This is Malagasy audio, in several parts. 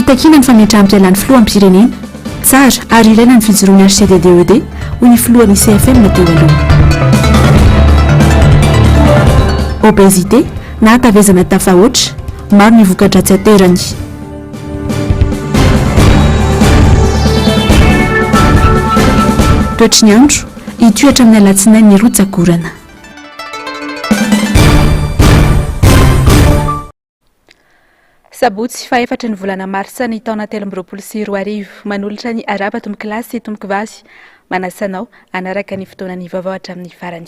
fitakiana ny fametram-pialan'ny filoha am-pirenena tsara ary ilaina ny fijoroany HCDDED hoy ny filohan'ny CFM teo aloha. Obésité na hatavezana tafahoatra maro ny voka-dratsy aterany. Toetry ny andro hitoetra amin'ny alatsinainy ny rotsak'orana. Sabotsy faefatra ny volana marsa ny taona 2024 manolotra ny araba tomboky lahy sy tomboky vavy manasanao anaraka ny fotoanany vaovao hatramin'ny farany.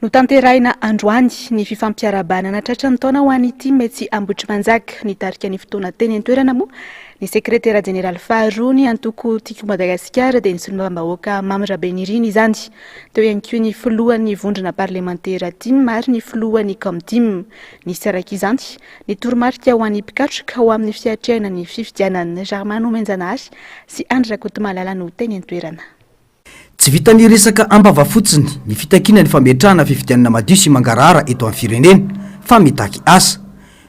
Notanterahina androany ny fifampiarabanana tratran'ny taona ho an'ny ity Metsy Ambohitrimanjaka nitarika ny fotoana teny an-toerana moa ny sekretera jeneraly faharoa ny antoko tiako Madagasikara dia ny solombavam-bahoaka Mamy Rabeniriny izany. Teo ihany koa ny filohan'ny vondrona parlemantera TIM ary ny filohan'ny COMTIM ny saraka izany ny toromarika ho an'ny mpikatroka ho amin'ny fiatrehana ny fifidianan'ny Germain Omenjanahary sy Andry Rakotomalala no teny an-toerana. Tsy vitany resaka ambava fotsiny ny fitakiana ny fametrahana fifidianana madio sy mangarahara eto amin'ny firenena fa mitaky asa.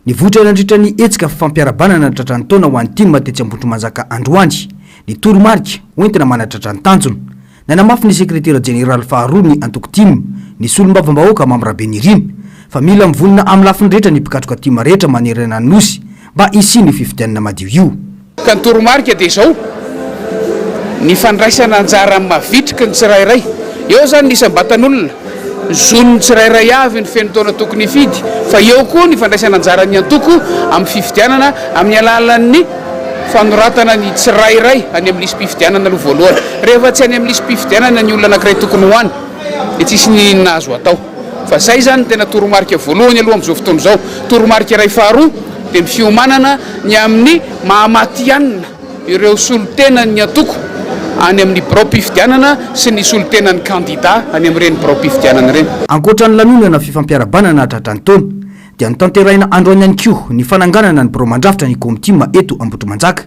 Ny votra nandritra ny etsika fifampiarabanana tratran'ny taona ho an'ny TIM tetsy Ambohitrimanjaka androany ny toromarika hoentina manatratra ny tanjona. Nanamafy ny sekretera jeneraly faharoa ny antoko TIM ny solombavam-bahoaka Mamy Rabeniriny fa mila mivonina amin'ny lafiny rehetra ny mpikatroka TIM rehetra manerana ny nosy mba isi ny fifidianana madio io. Ka ny toromarika dia izao ny fandraisana anjara mavitrika ny tsirairay eo zany ny isambatan'olona zonony tsirairay avy ny fenotaona tokony fidy fa eo koa ny fandraisana anjara ny antoko amin'ny fifidianana amin'ny alalan'ny fanoratana ny tsirairay any amin'ny lisy mpifidianana aloha voalohany rehefa tsy any amin'ny lisy mpifidianana ny olona anankiray tokony hoany dia tsisy ny nazo atao fa zay zany tena toromarika voalohany aloha amin'izao fotoana izao. Toromarika iray faharoa dia ny fiomanana ny amin'ny mahamatianina ireo solotenan'ny antoko any amin'ny biro-pifidianana sy ny solotenan'ny kandida any amin'ireny biro-pifidianana ireny. Ankoatran'ny lanonana fifampiarabanana tratran'ny taona dia notanterahina androany ihany koa ny fananganana ny biro-mandrafitra ny COMTIM eto Ambohitrimanjaka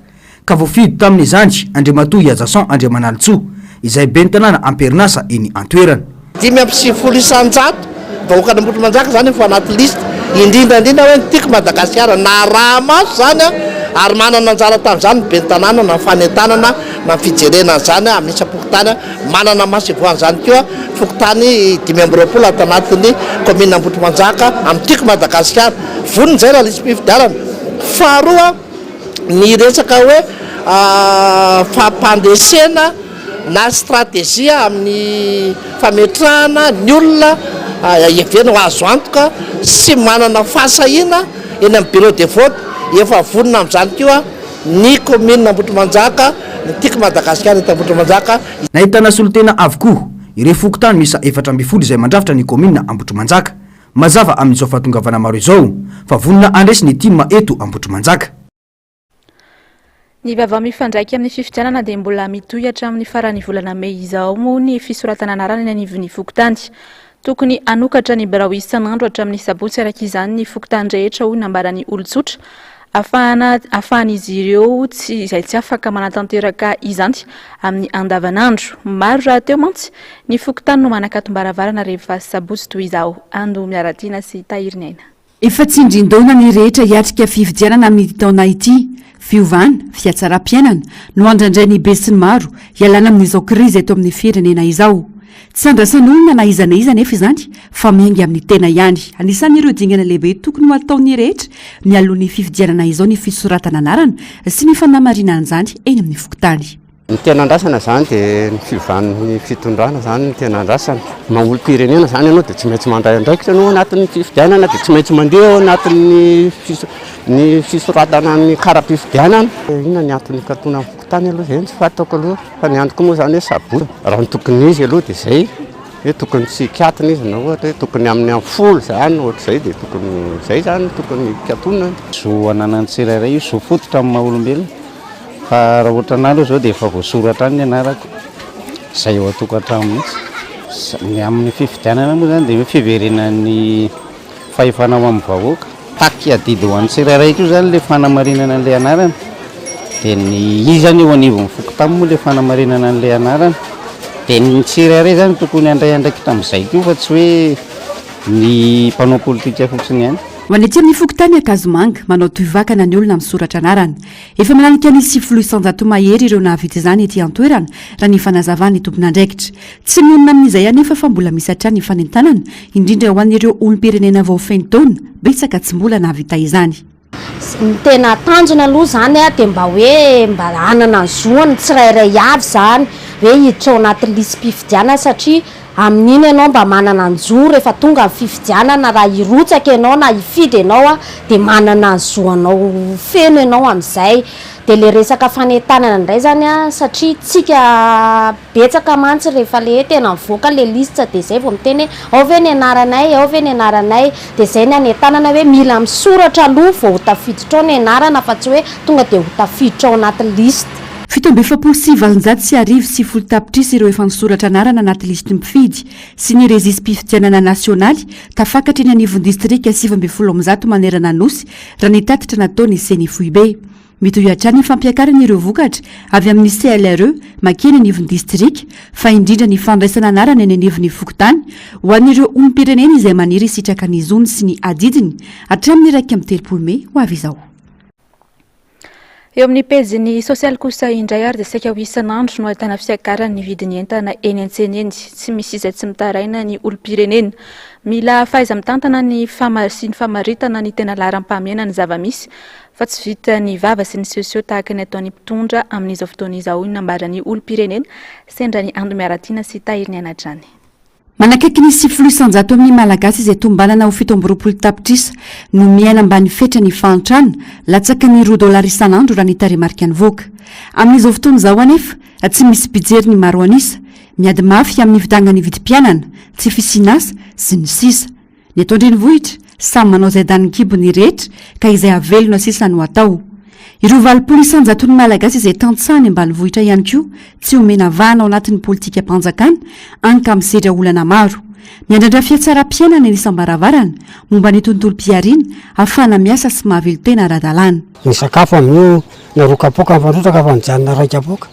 ka voafidy tamin'izany Andriamatoa Jason Andriamanalitsoa izay ben'ny tanàna Amperinasa eny an-toerana. 570 isan-jato vahoaka Ambohitrimanjaka zany efa anaty lista indrindrandrindra hoe tiako Madagasikara na raha maso zany ary manana anjara tamin'izany ben'ny tanàna na fanentanana na fijerena zany amin'ny isam-pokotany manana maso ivoan'izany koa fokotany 520 ato anatin'ny commune Ambohitrimanjaka amin'ny tiako Madagasikara voniny zay raha lisy mpifidianana. Faharoa ny resaka hoe fampandresena na stratégie amin'ny fametrahana ny olona iavena ho azo antoka sy manana fahasahina eny amin'ny bureau de vote efa vonina amin'izany koa ny commune Ambohitrimanjaka ny tiako Madagasikara eto Ambohitrimanjaka. Nahitana solotena avokoa ireo fokotany misa 400 izay mandrafitra ny commune Ambohitrimanjaka mazava amin'izao fahatongavana maro izao fa vonina andresy ny TIM eto Ambohitrimanjaka. Ny vaovao mifandraiky amin'ny fifidianana dia mbola mitohatra amin'ny farany volana Mey izao moa ny fisoratana anarana ny anivon'ny fokotany. Tokony anokatra ny birao isan'andro hatramin'ny sabotsy araka izany ny fokotany rehetra hoy nambarany olon-tsotra ahafahan'izy ireo izay tsy afaka manatanteraka izany amin'ny andavanandro. Maro raha teo mantsy ny fokotany no manakatom-baravarana rehefa sabotsy toy izao. Ando Miaratiana sy Tahiriny Aina. Efa tsindrin-daona ny rehetra hiatrika fifidianana amin'ny taona ity. Fiovana, fiatsaram-piainana no andrandray ny be sy ny maro hialana amin'izao krizy eto amin'ny firenena izao. Tsy andrasan'olona na iza nefa izany fa miainga amin'ny tena ihany. Anisan'ireo dingana lehibe tokony ho ataon'ny rehetra mialohan'ny fifidianana izao ny fisoratana anarana sy ny fanamarina an'izany eny amin'ny fokotany. Ny tena andrasana zany dia ny fiovan'ny fitondrana zany ny tena andrasana. Maha-olom-pirenena zany ianao dia tsy maintsy mandray andraikitra anao anatin'ny fifidianana dia tsy maintsy mandeha anatin'ny fisoratana ny kara-pifidianana. Inona ny antony kartona amin'ny fokotany aloha zay tsy fantako aloha fa ny antoko moa zany hoe sabotsy. Raha ny tokony izy aloha dia zay hoe tokony tsy kiatona izy na ohatra hoe tokony amin'ny folo zany ohatr'izay dia tokony zay zany tokony kiatona. Zo ananan'ny tsirairay zo fototra amin'ny maha-olombelona. Fa raha ohatra an'aloha zao dia efa voasoratra ny anarako izay eo atokantrano mihitsy. Ny amin'ny fifidianana moa zany dia hoe fiverenan'ny fahefanao amin'ny vahoaka. Taky adidy ho an'ny tsirairay koa zany ilay fanamarinana an'ilay anarana. Dia ny izany eo anivon'ny fokotany moa ilay fanamarinana an'ilay anarana. Dia ny tsirairay zany tokony handray andraikitra amin'izay koa fa tsy hoe ny mpanao politika fotsiny ihany. ho any aty amin'ny fokotany akazomanga manao toivakana ny olona misoratra anarana efa mananika ny sifolo isanjato mahery ireo nahavita izany ety antoerana raha ny fanazavany tompon'andraikitra tsy mionona amin'izay anefa fa mbola misy hatrany ny fanentanana indrindra ho an'ireo olom-pirenena vao fenitaona betsaka tsy mbola nahavita izany. Ny tena tanjona aloha zany dia mba hoe mba anana ny zoany tsirairay avy zany hoe hiditra ao anaty lisy mpifidianana satria amin'iny ianao mba manana ny zo rehefa tonga ny fifidianana raha hirotsaka ianao na hifidy ianao dia manana ny zoanao feno ianao amin'izay. Dia le resaka fanentanana indray zany satria tsika betsaka mantsy rehefa le tena mivoaka le lista dia zay vao miteny ao ve ny anaranay ao ve ny anaranay dia zay ny anentanana hoe mila misoratra aloha vao ho tafiditra ao ny anarana fa tsy hoe tonga dia ho tafiditra ao anaty lista. 7,750 tapitrisa ireo efa nisoratra anarana anaty listy mpifidy sy ny rezisy-pifidianana nasionaly tafakatra eny anivon'ny distrika 7,100 manerana nosy raha nitatitra nataony Seny Foibe. Mitohy hatrany ny fampiakarana ireo vokatra avy amin'ny CLRE makeny anivon'ny distrika fa indrindra ny fandraisana anarana eny anivon'ny fokotany ho an'ireo olom-pirenena izay maniry sitraka ny zony sy ny adidiny hatramin'ny 1 Mey ho avy izao. Eo amin'ny pejiny sosialy kosa indray ary dia saika ho isan'andro no ahitana fiakarany ny vidiny entana eny an-tsena eny tsy misy izay tsy mitaraina ny olom-pirenena. Mila faiza mitantana ny sy ny famaritana ny tena laharam-pahamehana ny zava-misy fa tsy vita ny vava sy ny sosio tahaka ny ataon'ny mpitondra amin'izao fotoana izao nambarany olom-pirenena sendra ny Ando Miaratiana sy Tahiriny Anatrany. Manakaiky ny 700 amin'ny malagasy izay tombanana ho 7 tapitrisa no miaina ambany fetra ny fantrana latsaka ny $2 isan'andro raha ny taremarika ny voaka. Amin'izao fotoana izao anefa tsy misy pijery ny maro anisa, miady mafy amin'ny vidangany vidim-pianana, tsy fisinasa sy ny sisa. Ny eto an-drenivohitra samy manao izay daniny kibony rehetra ka izay avelona sisa no atao. Ireo 20% ny malagasy izay tantsany ambanivohitra ihany koa tsy omena vahana ao anatin'ny politika mpanjakana anka misedra olana maro. Miandrandra fiatsaram-piainana ny isam-baravarana momba ny tontolo-piariana ahafahana miasa sy mahavelo tena ara-dalàna. Ny sakafo amin'io na rokapoka mifanrotraka fa mijanona raika-poka.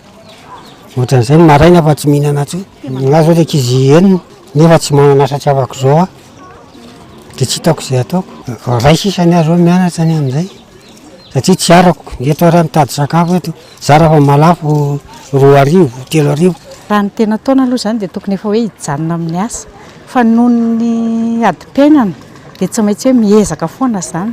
Ohatran'izay ny maraina fa tsy mihinana tsy. Gnazy hoe ankizy enina nefa tsy manana asa tsy afaka izao dia tsy hitako izay ataoko. Ray sisany azy hoe mianatra ny amin'izay. Satria tsy arako eto raha mitady sakafo eto zara fa malafo 2 arivo 3 arivo. Raha ny tena taona aloha zany dia tokony efa hoe hijanona amin'ny asa fa noho ny adi-piainana dia tsy maintsy hoe miezaka foana zany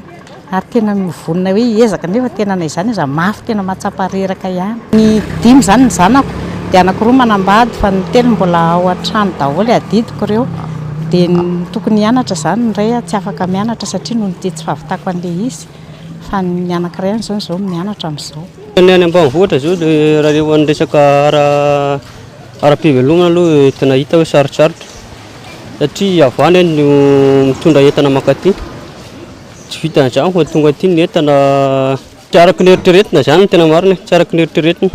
ary tena mivonona hoe hiezaka nefa tena na izany iza mafy tena matsapareraka ihany. Ny 5 zany ny zanako dia anakiroa manambady fa ny telo mbola ao an-trano daholo adidiko ireo dia tokony hianatra zany ny ray tsy afaka mianatra satria noho ny te tsy fahavitako an'ilay izy. Fa ny anankiray zao mianatra amin'izao. Ny any ambanivohitra zao raha eo amin'ny resaka ara-pivelomana aloha tena hita hoe sarotsarotra satria avy any no mitondra entana makaty tsy vita an'izany fa tonga aty ny entana tsy araky ny eritreretina zany tena marina tsy araky ny eritreretina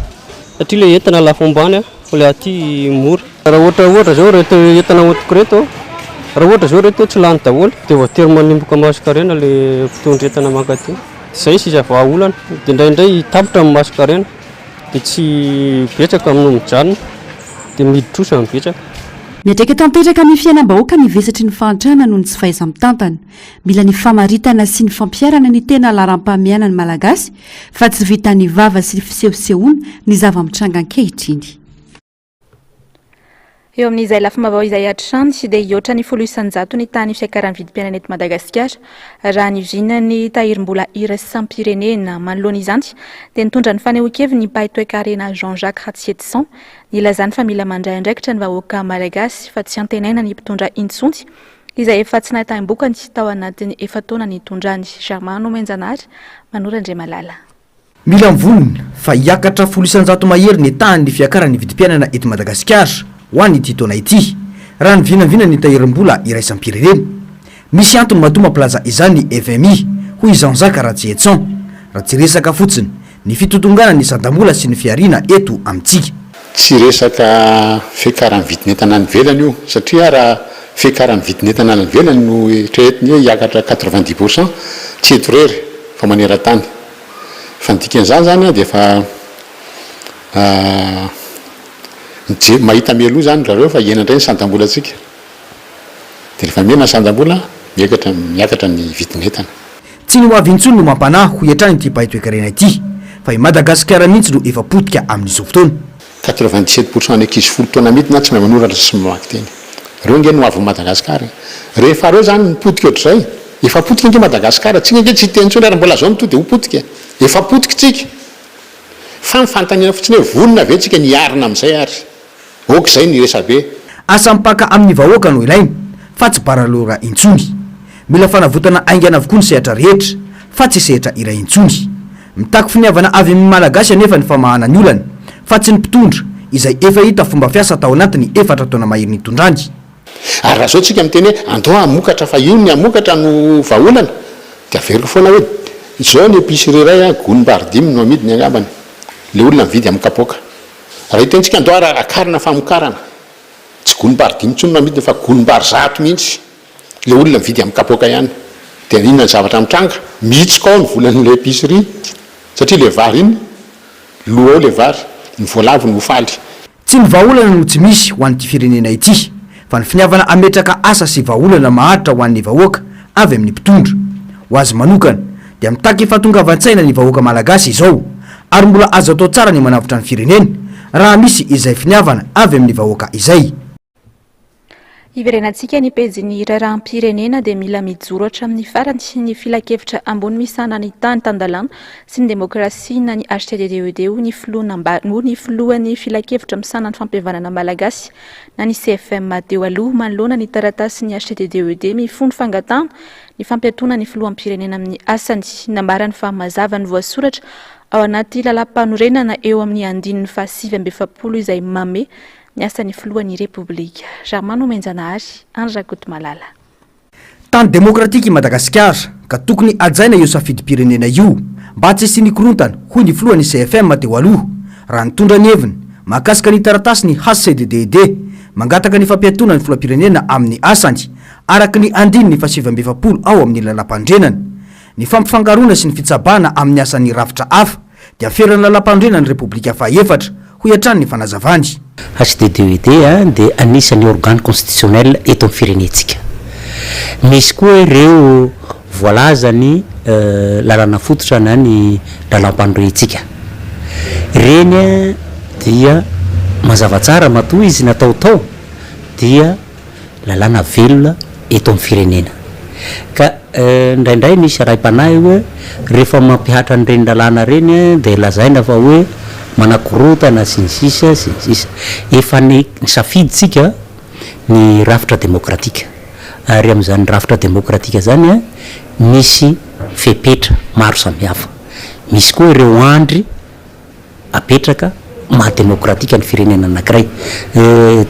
satria ilay entana lafo ambany fa ilay aty mora. Raha ohatra zao reto entana otokoreto raha ohatra zao reto tsy lany daholo dia voatery manomboka masonkarena ilay mpitondra entana makaty. Izay sisa vahaolana dia indraindray tapitra amin'ny masonkarena dia tsy betsaka amin'ny mijanona dia miditra osa betsaka. Miatraika tanteraka amin'ny fiainam-bahoaka ny vesatry ny fantrana noho ny tsy fahaiza mitantana. Mila ny famaritana sy ny fampiarana ny tena laharam-pahamehana ny malagasy fa tsy vita ny vava sy fisehosehoana ny zava-mitranga ankehitriny. Eo amin'izay lafim-baovao izay hatrany sy dia ioatra ny 100 ny tany fiakaran'ny vidim-piainana eto Madagasikara raha ny vinany tahirim-bola iraisam-pirenena manoloana izany dia nitondra ny fanehoan-keviny ny mpahay toe-karena Jean-Jacques Ratsetson nilazany fa mila mandray andraikitra ny vahoaka malagasy fa tsy antenaina ny mpitondra intsony izay efa tsy nahitany-bokany tao anatin'ny efataona ny tondrany. Germano Menjanary Manora Andriamalala. Mila mivonona fa hiakatra 100 mahery ny tahan'ny fiakaran'ny vidim-piainana eto Madagasikara ho an'ny ity taona ity raha ny vinavina ny tahirim-bola iraisam-pirenena. Misy antony matoma plaza izany FMI hoy Jean-Jacques Ratsetson raha tsy resaka fotsiny ny fitotongana ny sadambola sy ny fiarina eto amintsika. Tsy resaka fiakaran'ny vidin'entana ny velany io satria raha fiakaran'ny vidin'entana ny velany no eritreretiny hoe hiakatra 90% tsy eto rery fa maneran-tany fa ny dikan'izany zany dia efa mahita mialoha zany zareo fa hiena indray ny sandam-bola antsika dia rehefa mena sandam-bola miakatra ny vidin'entana. Tsy ny ho avy intsony no mampanahy ho iantrany ty pahitoekarena ity fa i Madagasikara mihitsy no efa potika amin'izao fotoana. 97% ny ankizy 10 taona mity na tsy mahay manoratra sy mamaky teny. Reo nge no avy Madagasikara. Rehefa reo zany nipotika ohatr'izay, efa potika nge Madagasikara, tsika nge tsy teny intsony ary mbola zao to dia ho potika. Efa potika tsika. Fa mifantaniana fotsiny hoe vonona ve tsika niarina amin'izay ary. Ok'izay ny resabe. Asa mipaka amin'ny vahoaka no ilaina fa tsy baralora intsony. Mila fanavotana aingana avokoa ny sehatra rehetra fa tsy sehatra iray intsony. Mitaky finiavana avy amin'ny malagasy anefa ny famahana ny olana fa tsy ny mpitondra izay efa hita fomba fiasa tao anatiny 4 taona mahery nitondrany. Ary raha zao tsika miteny hoe andao amokatra fa io ny amokatra no vaholana dia averiko foana hoe zao ny épicerie iray gonim-baridimy no amidiny angambany le olona mividy amin'ny kapoaka. Raha hitentsika andao ary akarina famokarana tsy gonim-baridimy intsony no amidiny fa gonim-bary 100 mihitsy le olona mividy amin'ny kapoaka ihany. Dia inona ny zavatra mitranga mihitsika ao ny volan'le épicerie satria le vary iny loa ao le vary ny voalavo ny hofaly. Tsy ny vaholana no tsy misy ho an'ity firenena ity fa ny finiavana ametraka asa sy vaholana maharitra ho an'ny vahoaka avy amin'ny mpitondra. Ho azy manokana dia mitaky fahatongavan-tsaina ny vahoaka malagasy izao ary mbola azo atao tsara ny manavitra ny firenena raha misy izay finiavana avy amin'ny vahoaka izay. Iverenantsika ny pejiny raharaham-pirenena dia mila mijoro hatramin'ny farany ny filakevitra ambony misana ny tany tandalana sy ny demokrasia na ny HTDDED ny filohan'ny filakevitra misana ny fampihavanana malagasy na ny CFM teo aloha manoloana ny taratasy ny HTDDED mifono fangatana ny fampiatona ny filohampirenena amin'ny asany nambarany fa mazava ny voasoratra ao anaty lalam-panorenana eo amin'ny andininy fa 7 izay mame ny asan'ny filohan'ny Repoblika. Germano Menjanahary, Andrakoto Malala. Tany demokratika i Madagasikara ka tokony ajaina io safidim-pirenena io mba tsy sy nikorontana hoy ny filohan'ny CFM teo aloha raha nitondra ny heviny mahakasika ny taratasy ny HCDDD mangataka ny fampiatona ny filoham-pirenena amin'ny asany araka ny andininy fa 7 ao amin'ny lalam-pandrenana. Ny fampifangarona sy ny fitsabana amin'ny asan'ny rafitra hafa dia ferany lalam-pandrenana ny Repoblika faha-4 ho iantrany ny fanazavany. HDDED dia anisan'ny organe constitutionnel eto amin'ny firenetsika. Misy koa ireo voalaza ny lalana fototra na ny lalam-pandroentsika. Ireny dia mazava tsara matoa izy natao tao dia lalana velona eto amin'ny firenena. Ka indraindray misy ray-panahy hoe rehefa mampihatra an'ireny lalana reny dia lazaina fa hoe manakorotana sy ny sisa efa ny safiditsika ny rafitra demokratika ary amin'izany rafitra demokratika zany misy fepetra maro samihafa. Misy koa ireo andry apetraka mahademokratika ny firenena anankiray.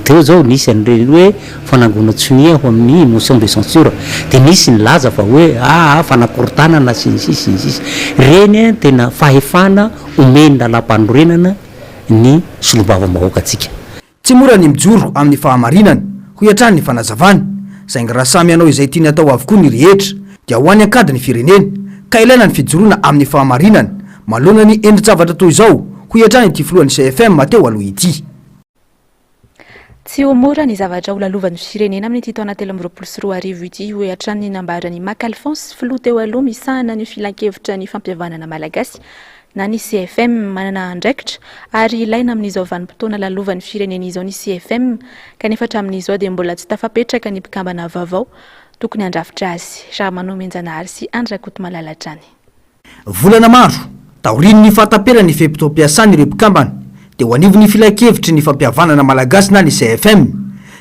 Teo zao nisy an'ireny hoe fanangonatsonia ho amin'ny motion de censure dia nisy ny laza fa hoe fanakorotanana sy ny sisa reny tena fahefana omeny lalam-panorenana ny solombavambahoaka atsika. Tsy mora ny mijoro amin'ny fahamarinana ho iantrany ny fanazavana saingy raha samy anao izay tiany atao avokoa ny rehetra dia ho any ankady ny firenena ka ilaina ny fijoroana amin'ny fahamarinana malona ny endri-javatra toy izao ho iantrany ity filohan'ny CFM teo aloha ity. Tsy ho mora ny zavatra ho lalovan'ny firenena amin'ny taona 2024 ity ho iantrany nambarany Mac Alphonse filoha teo aloha misahana ny filan-kevitra ny fampihavanana malagasy na ny CFM manana andraikitra ary ilaina amin'izao vanim-potoana lalovan'ny firenena izao ny CFM kanefa hatramin'izao dia mbola tsy tafapetraka ny mpikambana vaovao tokony andrafitra azy. Germano Menjanahary sy Andrakoto Malala trany. Volana maro taoriny ny fatapela ny fepito-piasany ireo mpikambana dia ho anivony filan-kevitry ny fampihavanana malagasy na ny CFM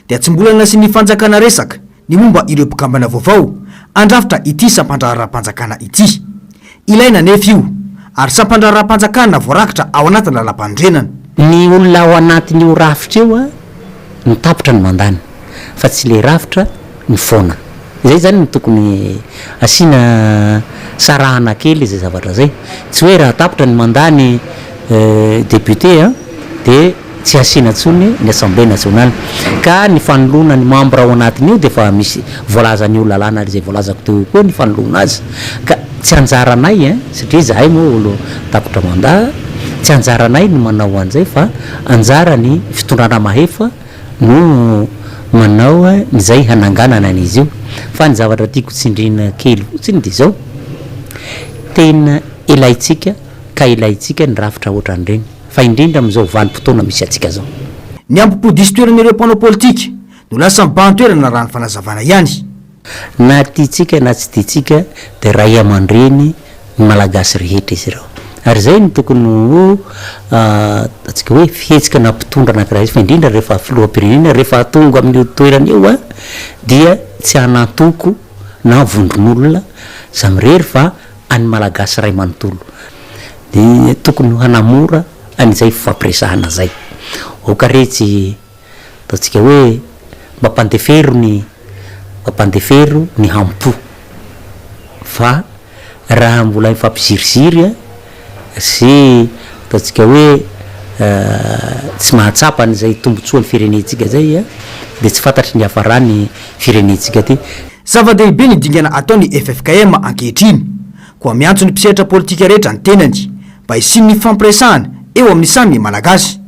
dia tsy mbolana sy ny fanjakana resaka ny momba ireo mpikambana vaovao andrafitra ity sampandrararam-panjakana ity. Ilaina nefa io ary sampandrararam-panjakana voarakitra ao anatin'ny lalam-pandrenana. Ny olona ao anatin'io rafitra io ny tapitra ny mandany fa tsy le rafitra ny foana. Zay zany ny tokony asiana sarahana kely zay zavatra zay. Tsy hoe raha tapitra ny mandany député dia tsy asiana tsony ny assemblée nationale ka ny fanoloana ny membre ao anatin'io dia fa misy voalazan'io lalàna zay voalazako teo koa ny fanoloana azy ka tsy anjaranay satria zahay moa olo tapitra manda tsy anjaranay ny manao an'izay fa anjara ny fitondrana mahefa no manao nizay hananganana an'izy io fa ny zavatra tiako tsindrina kely fotsiny de zao tena ilaitsika ka ilaitsika ny rafitra ohatran'ireny fa indrindra am'izao vanim-potoana misy atsika zao ny ampipodisy toeran'ireo mpanao politika no lasa mibahan-toerana raha ny fanazavana ihany na tiatsika na tsy tiatsika de ray aman-dreny malagasy rehetra izy ireo ary zay ny tokony ho atsika hoe fihetsika na mpitondra anankiray izy fa indrindra rehefa filoham-pirenena rehefa tonga amin'io toerana io a dia tsy hanatoko na vondron'olona zamirery fa any malagasy ray manontolo de tokony ho hanamora an'izay fifampiresahana zay okaretsy ataontsika hoe mampandefero ny hampo fa raha mbola mifampiziriziry sy ataontsika hoe tsy mahatsapa an'izay tombotsoa ny firenentsika zay de tsy fantatry ny hafarany firenentsika ty zava-dehibe ny dingana ataony FFKM ankehitriny koa miantso ny mpisehatra politika rehetra ny tenany mba hisiny ny fampiresahana eo amin'ny samy malagasy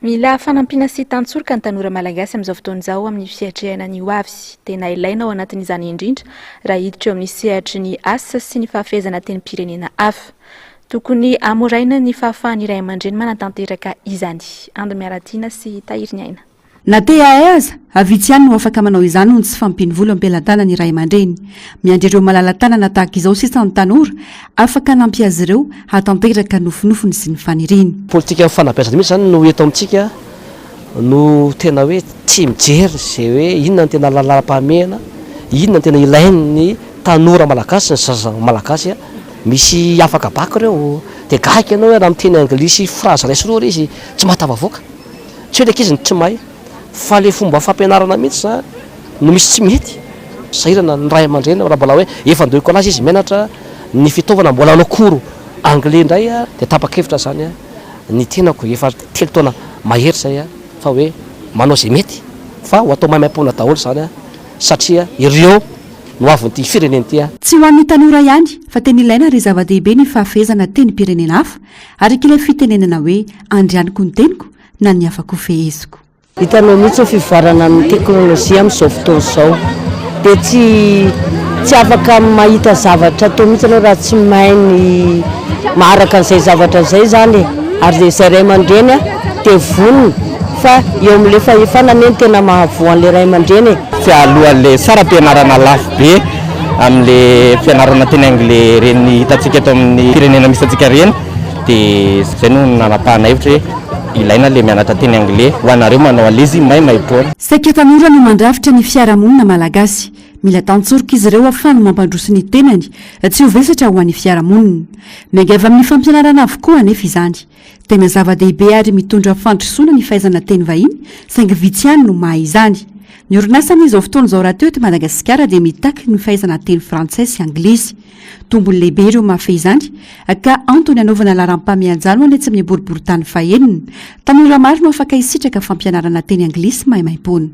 mila fanampiana sy tantsoroka ny tanora malagasy amin'izao fotoan'izao amin'ny fiatrehana ny hoavy tena ilaina ao anatin'izany indrindra raha hiditra eo amin'ny sehatry ny asa sy ny fahafehezana teny-pirenena hafa tokony amoraina ny fahafahan'ny iray aman-dreny manatanteraka izany Andry Miaratiana sy Tahiry Niaina na te aza avitsy ihany no afaka manao izany no tsy fampiny vola ampelantanany iray aman-dreny miandrereo malala-tanana tahaka izao sisany tanora afaka nampy azy ireo hatanteraka nofinofiny sy ny faniriny politika fanabeazana mihitsy zany no eto amintsika no tena hoe tsy mijery zay hoe inona ny tena lalalam-pahamehana inona ny tena ilainy tanora malagasy ny zaza malagasy misy afaka baka reo de gaika ianao raha miteny anglisy phrase raisy roa izy tsy mahatavavoaka tsy hoe le izy ny tsy mahay fa le fomba fampianarana mihitsy za no misy tsy mety sahirana ny ray aman-dreny raha mbola hoe efa ndoiko anazy izy menatra ny fitaovana mbola anakoro anglais indray de tapakevitra zany ny tenako efa telo taona mahery zay fa hoe manao zay mety fa ho atao maimaimpona daholo zany satria ireo no avynyty fireneny ty tsy ho an'ny tanora ihany fa teny ilaina ry zava-dehibe ny fahafehezana teny-pirenena hafa ary kile fitenenana hoe andrianiko ny teniko na ny afako feheziko hitanao mihitsy fivoarana amin'ny teknôlôjia amin'izao fotoana izao dia tsy afaka mahita zavatra tao mihitsy anao raha tsy mahay ny maharaka an'izay zavatra izay zany ary zay ray aman-dreny dia vonona fa eo amin'ilay fahefanany tena mahavoan'ilay ray aman-dreny tsy alohan'ilay sara mpianarana lafo be amin'ilay fianarana teny anglais reny hitantsika eto amin'ny firenena misy antsika reny dia zay no nanapahana hevitra hoe ilaina le mianatra teny anglais ho anareo manao alezy maimaipoana saika tanora no mandrafitra ny fiarahamonina malagasy mila tantsoroka izy ireo afahany mampandroso ny tenany tsy ho vesatra ho an'ny fiarahamonina miangava amin'ny fampianarana avokoa anefa izany tena zava-dehibe ary mitondra fandrosoana ny fahaizana teny vahiny saingy vitsy ihany no mahay izany ny orinasany izao fotoana izao raha teo eto Madagasikara dia mitaky ny fahaizana teny frantsay sy anglisy tombony lehibe ireo mahafeh izany ka antony anaovana laharam-pamianjalo ane tsy amin'ny boribory tany fahenina tanora maro no afaka hisitraka fampianarana teny anglisy maimaimpona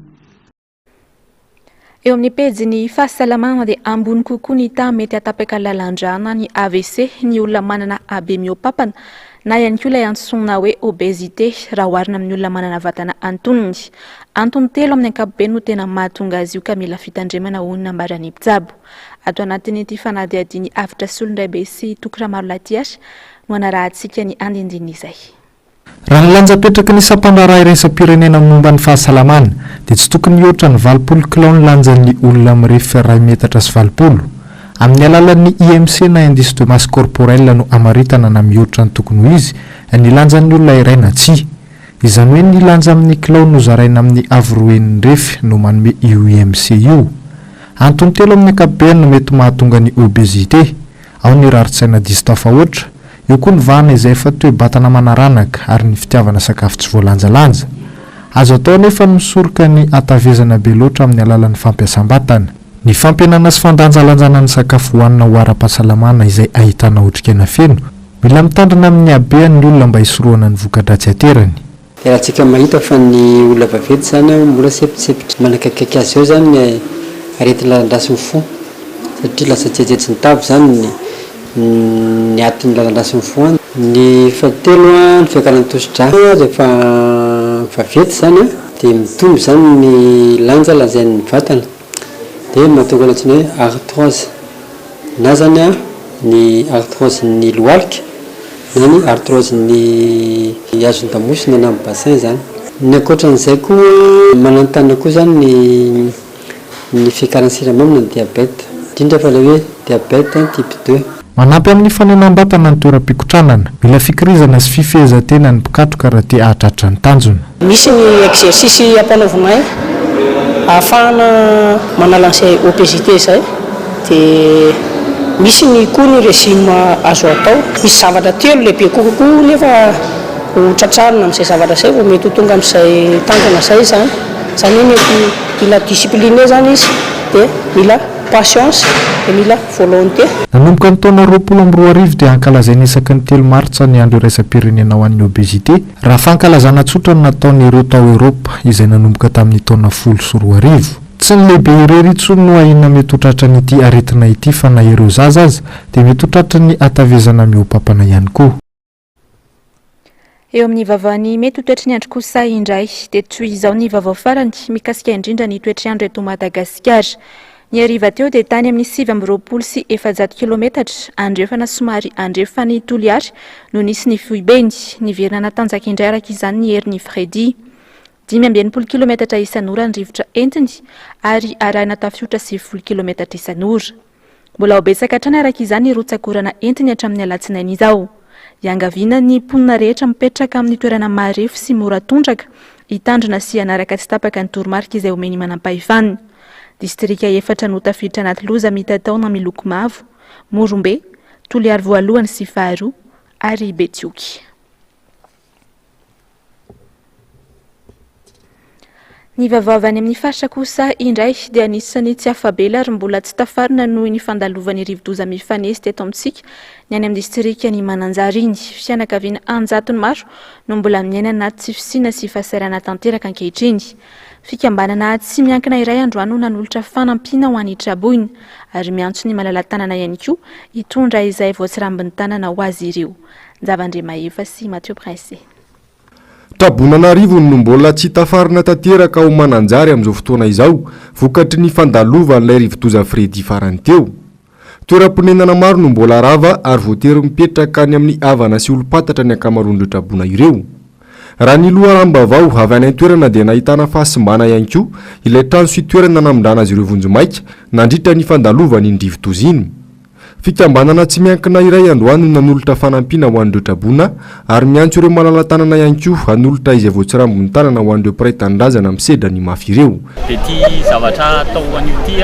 eo amin'ny pejy fahasalamana dia ambony kokoa ny tany mety atapaka lalan-drano ny AVC ny olona manana AB miopapana na ihany koa ilay antsoina hoe obésité raha oharina amin'ny olona manana vatana antonony antony telo amin'ny ankapobeny no tena mahatonga azy io ka mila fitandremana honina ambarany mpitsabo ato anatin'ity fanadihadiny avitra solondray be sy tokora maro latiasy no anarahantsika ny andindiny izay raha nilanjapetraka ny sampandraraha iraisam-pirenena momba ny fahasalamana dia tsy tokony oatra ny 20 kilao ny lanjan'ny olona amin'irefy 2 metatra sy 20 amin'ny alalan'ny IMC na indice de masse corporelle no amaritana na mihoatra ny tokony ho izy ny lanjan'ny olona iray na tsy izany hoe ny lanja amin'ny kilao no zaraina amin'ny avroen'ny refy no manome io IMC io antony telo amin'ny ankapobeny no mety mahatonga ny obésité ao ny raritsaina diso tafahoatra eo koa ny vahana izay efa toe-batana manaranaka ary ny fitiavana sakafo tsy voalanjalanja azo atao nefa misoroka ny atavezana be loatra amin'ny alalan'ny fampiasam-batana ny fampianana sy fandanjalanjana ny sakafo hohanina ho ara-pahasalamana izay ahitana otrikaina feno mila mitandrina amin'ny habehan'ny olona mba hisoroana ny voka-dratsy aterany dia raha tsika mahita fa ny olona vaventy zany mbola sepitsepitra manakakaiky azy eo zany arety lalandrasy ny fo satria lasa tsetsetsy ny tavy zany ny atin'ny lalandrasy ny fo ny fahatelo ny fiakarana tosodra rehefa vaventy zany dia mitombo zany ny lanja lazain'ny vatana dia mahatokana tsy hoe arthrose na zany a ny arthrose ny lohalika na ny arthrose ny azon-damosina na ny bassin zany. Ny ankoatran'izay koa manantana koa zany ny fikaran'ny siramamy ny diabète indrindra fa ilay hoe diabète type 2. Manampy amin'ny fanenam-batana ny toeram-pikotranana, mila fikirizana sy fifehezantena ny mpikatroka raha te hahatratra ny tanjona. Misy ny exercice ampanaovanay ahafahana manala an'izay obésité zay, dia misy ny koa ny régime azo atao. Misy zavatra telo lehibe kokoa nefa ho tratrarina amin'izay zavatra zay vao mety ho tonga amin'izay tanjona zay zany. Zany hoe mety mila discipliné zany izy dia mila patience dia mila volonté. Nanomboka ny taona 2024 dia ankalazainy isaky ny 3 martsa ny andro iraisam-pirenena ho an'ny obésité raha fankalazana tsotra no nataon'ireo tao Eropa izay nanomboka tamin'ny taona 2024. Tsy ny lehibe irery intsony no ahina mety ho tratra n'ity aretina ity fa na ireo zaza aza dia mety ho tratra ny atavezana miopampana ihany koa. Eo amin'ny vavany mety ho toetry ny andro kosa indray dia toy izao ny vavao farany mikasika indrindra ny toetr'andro eto Madagasikara. Ny hariva teo dia tany amin'ny 720 sy 400 kilometatra andrefana somary andrefany Toliary no nisy ny foibeny niverina natanjaka indray araka izany ny herin'ny Fredy. 520 kilometatra isan'ora ny rivotra entiny ary arahina tafiotra 10 kilometatra isan'ora. Mbola ho betsaka hatrany araka izany rotsakorana entiny hatramin'ny alatsinainy izao. Iangaviana ny mponina rehetra mipetraka amin'ny toerana marefo sy mora tondraka hitandrina sy hanaraka tsy tapaka ny toromarika izay omeny manam-pahefanina. Distrika 4 no tafiditra anaty loza mitataona miloko mavo, Morombe, Toliary voalohany sy faharoa ary Betioky. Ny vavavany amin'ny faritra kosa indray dia anisany tsy afabela ary mbola tsy tafarina noho ny fandalovany rivodoza mifanesy teto amintsika ny any amin'ny distrika ny Mananjary iny. Fianakaviana anjatony maro no mbola miaina anaty tsy fisiana sy fahasairana tanteraka ankehitriny. Fikambanana tsy miankina iray androany nanolotra fanampiana ho an'ny traboina ary miantso ny malala-tanana ihany koa hitondra izay voatsirambin'ny tanana ho azy ireo. Nzavandremahefa sy Mathieu Prince. Trabonanarivo no mbola tsy tafarina tanteraka ao Mananjary amin'izao fotoana izao vokatry ny fandalovan'ilay rivodoza Fredy farany teo. Toeram-ponenana maro no mbola rava ary voatery mipetraka any amin'ny havana sy olopatatra ny ankamaroan'ireo trabona ireo. Raha ny loharambavao avy any an-toerana dia nahitana fahasimbana ihany koa ilay trano sy toerana namindrana azy ireo vonjomaika nandritra ny fandalovany ny rivodoza iny. Fikambanana tsy miankina iray androany no nanolotra fanampiana ho an'ireo trabona ary miantso ireo malala-tanana ihany koa hanolotra izay voatsirambin'ny tanana ho an'ireo mpiray tanindrazana misedra ny mafy ireo. Dia ty zavatra atao an'io ty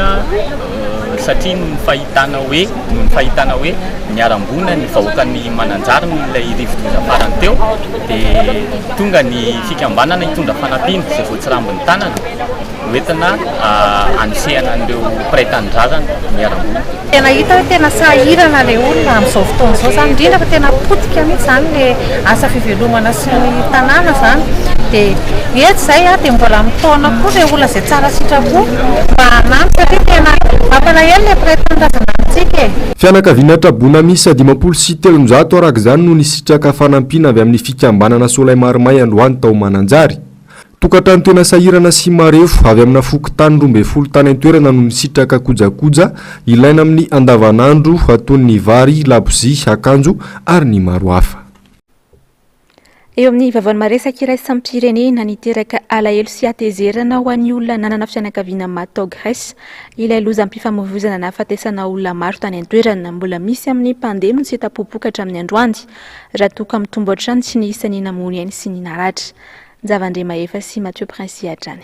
satria ny fahitana hoe niarambona ny vahoakan'ny Mananjary ilay rivodoza farany teo dia tonga ny fikambanana hitondra fanampiana izay voatsirambin'ny tanana hoentina anisehana an'ireo mpiray tanindrazana niarambona. Tena hita hoe tena sahirana ilay olona amin'izao fotoana izao zany indrindra fa tena potika mihitsy zany ilay asa fivelomana sy ny tanàna zany dia etsy izay dia mbola mitaona koa ilay olona izay tsara sitrapo mba hanampy satria tena mampalahelo ilay mpiray tanindrazana amintsika e. Fianakaviana trabona misy 53 araka izany no nisitraka fanampiana avy amin'ny fikambanana Solay Marimay androany tao Mananjary. Tokatrano tena sahirana sy marefo avy amina fokotany 12 tany an-toerana no nisitraka kojakoja ilaina amin'ny andavanandro ataon'ny vary, labozia, akanjo ary ny maro hafa. Eo amin'ny vavany maresaka iray sampirene niteraka alahelo sy atezerana ho an'ny olona nanana fianakaviana matao Grèce ilay lozam-pifamoivoizana nahafatesana olona maro tany an-toerana mbola misy amin'ny pandemy no tsy tapopokatra amin'ny androany raha toka mitombo hatrany tsy nisany namony any sy ny naratra. Nzavandremahefa sy Mathieu Prince hatrany.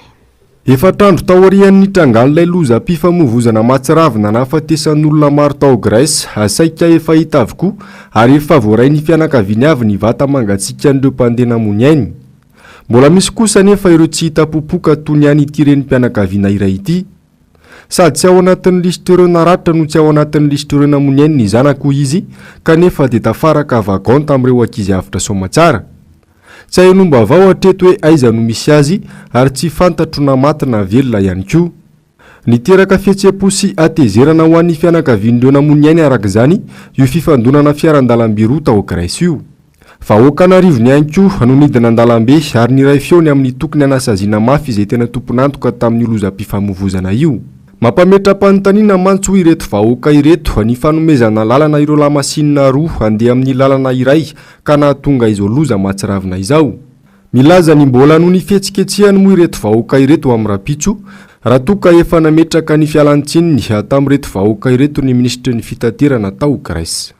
Efatrandro taorian'ny trangan'ilay lozam-pifamoivoizana matsiravina nahafatesan'olona maro tao Grèce asaika efa hita avokoa ary efa voaray ny fianakaviana avy ny vata mangatsiaka an'ireo mpandeha namony ainy. Mbola misy kosa nefa ireo tsy hita popoka toy ny any ity renim-pianakaviana iray ity. Sady tsy ao anatin'ny lisitereo naratra no tsy ao anatin'ny lisitereo namony ainy ny zanako izy kanefa dia tafaraka vagon tamin'ireo ankizy avitra somatsara. Tsy hahenomba avao hatreto hoe aiza no misy azy ary tsy fantatro na maty na velona ihany koa. Niteraka fihetseham-po sy atezerana ho an'ny fianakavian'ireo namony ainy araka izany io fifandonana fiarandalam-by roa tao Grèce io. vahoakanarivony ihany koa anonidina an-dalambe ary niray feony amin'ny tokony anasaziana mafy izay tena tomponantoka tamin'ny lozam-pifamoivozana io. Mampametra-panontaniana mantsy hoy ireto vahoaka ireto ny fanomezana lalana ireo lamasinina roa andeha amin'ny lalana iray ka nahatonga izao loza mahatsiravina izao. Milaza ny mbola noho ny fihetsiketsehany moa ireto vahoaka ireto amin'ny rapitso raha toa ka efa nametraka ny fialan-tsininy tamin'ireto vahoaka ireto ny ministry ny fitaterana tao Grèce.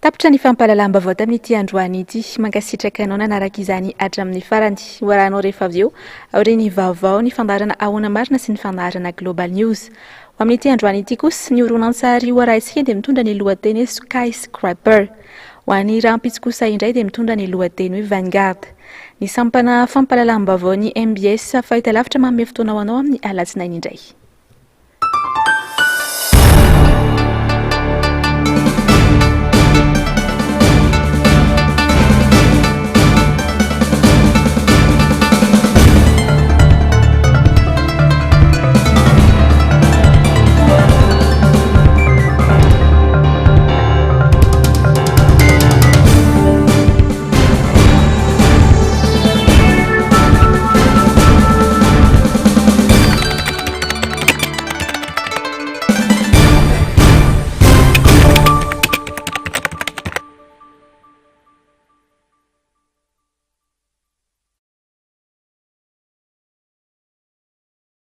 Tapitra ny fampahalalam-baovao tamin'ity androany ity mankasitraka anao nanaraka izany hatramin'ny farany hoarahanao rehefa avy eo aory ny vaovao ny fandaharana ahoana marina sy ny fandaharana Global News. Ho amin'ity androany ity kosa ny horonan-tsary hoaraisika dia mitondra ny lohateny Skyscraper. Ho an'ny rampitsy kosa indray dia mitondra ny lohateny hoe Vanguard. Ny sampana fampahalalam-baovao ny MBS fahitalavitra manome fotoana ho anao amin'ny alatsinainy indray.